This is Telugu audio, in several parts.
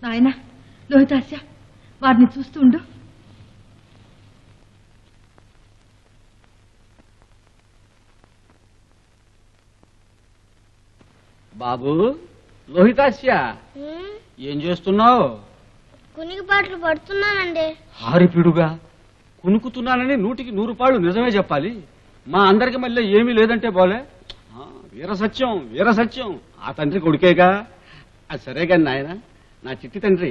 నాయన లోహితాస్య, వారిని చూస్తుండు. బాబు లోహితాస్య, ఏం చేస్తున్నావు? కునికి పాటలు పడుతున్నానండి. హారిపిడుగా కునుకుతున్నానని 100కి 100 పాళ్ళు నిజమే చెప్పాలి. మా అందరికి మళ్ళీ ఏమీ లేదంటే బోలే. వీరసత్యం వీరసత్యం, ఆ తండ్రి కొడుకేగా. అది సరే కాని నాయన, నా చిట్టి తండ్రి,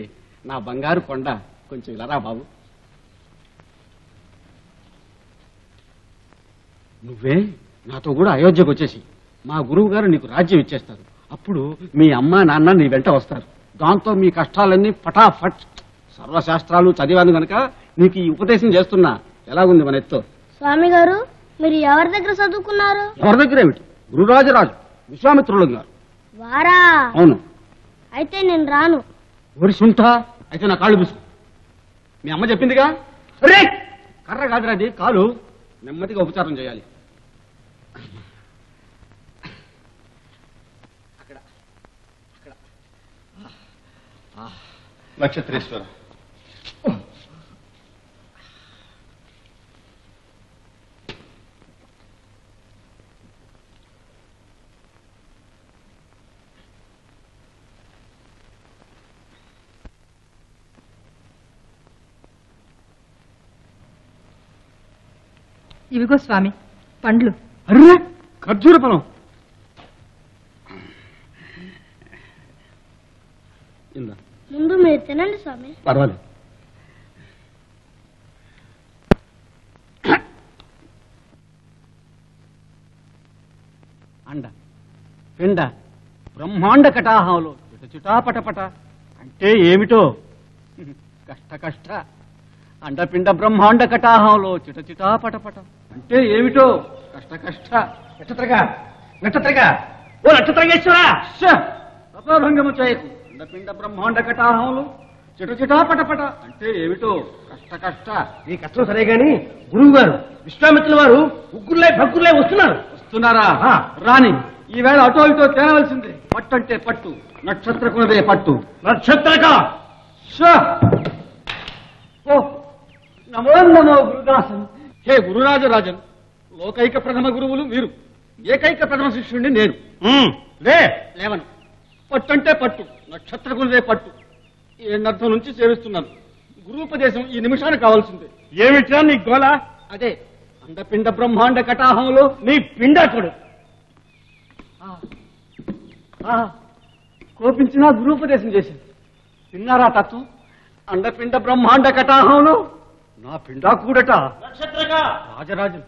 నా బంగారు కొండ, కొంచెం ఇలారా బాబు. నువ్వే నాతో కూడా అయోధ్యకు వచ్చేసి మా గురువు గారు నీకు రాజ్యం ఇచ్చేస్తారు. అప్పుడు మీ అమ్మ నాన్న నీ వెంట వస్తారు. దాంతో మీ కష్టాలన్నీ ఫటాఫట్. సర్వశాస్త్రాలు చదివాను గనక నీకు ఈ ఉపదేశం చేస్తున్నా. ఎలాగుంది మన ఎత్తు? స్వామి గారు, మీరు ఎవరి దగ్గర చదువుకున్నారు? ఎవరి దగ్గర ఏమిటి, గురురాజరాజు విశ్వామిత్రులు గారు. వారా? అవును. అయితే నేను రాను. ఒరి సుంఠా, అయితే నా కాళ్ళు బిసు. మీ అమ్మ చెప్పిందిగా. రే కర్ర కాదురాది, కాలు. నెమ్మదిగా ఉపచారం చేయాలి. అక్కడ అక్కడ. నక్షత్రేశ్వర, ఇవిగో స్వామి పండ్లు. అర్రే ఖర్జూర ఫలం. ఇందా. ముందు మీరు తినండి స్వామి. పర్వాలేదు. అండ పిండ బ్రహ్మాండ కటాహంలో చిటాపటపట అంటే ఏమిటో? కష్ట కష్ట. అండపిండ బ్రహ్మాండ కటాహంలో చిటచిటాపటపట అంటే ఏమిటో? కష్ట కష్ట. నక్షత్రగా నక్షత్రగా, ఓ నక్షత్రగేశ్వరా, తపోభంగము చేయకు. అండపిండ బ్రహ్మాండ కటాహంలో చిటచిటాపటపట అంటే ఏమిటో? కష్ట కష్ట. నీ కష్టం సరే గాని గురువు గారు విశ్వామిత్రుల వారు ఉగ్గురులై భగ్గురులై వస్తున్నారు. వస్తున్నారా? రాని. ఈవేళ అటో ఇటో తేనవలసిందే. పట్టు అంటే పట్టు, నక్షత్రకులదే పట్టు. నక్షత్రక. ఓ నమో నమో గురుదాసన్. హే గురురాజరాజన్, లోకైక ప్రథమ గురువులు మీరు, ఏకైక ప్రథమ శిష్యుడిని నేను. లేవను. పట్టు అంటే పట్టు, నక్షత్రకులదే పట్టు. ఏడర్థం నుంచి సేవిస్తున్నాను. గురూపదేశం ఈ నిమిషానికి కావాల్సిందే. ఏమిట్రా నీ గోళ? అదే అండపిండ బ్రహ్మాండ కటాహంలో నీ పిండాకుడు. కోపించినా గురూపదేశం చేసింది. విన్నారా తత్వం? అండపిండ బ్రహ్మాండ కటాహంలో నా పిండా కూడట. నక్షత్రక. రాజరాజన్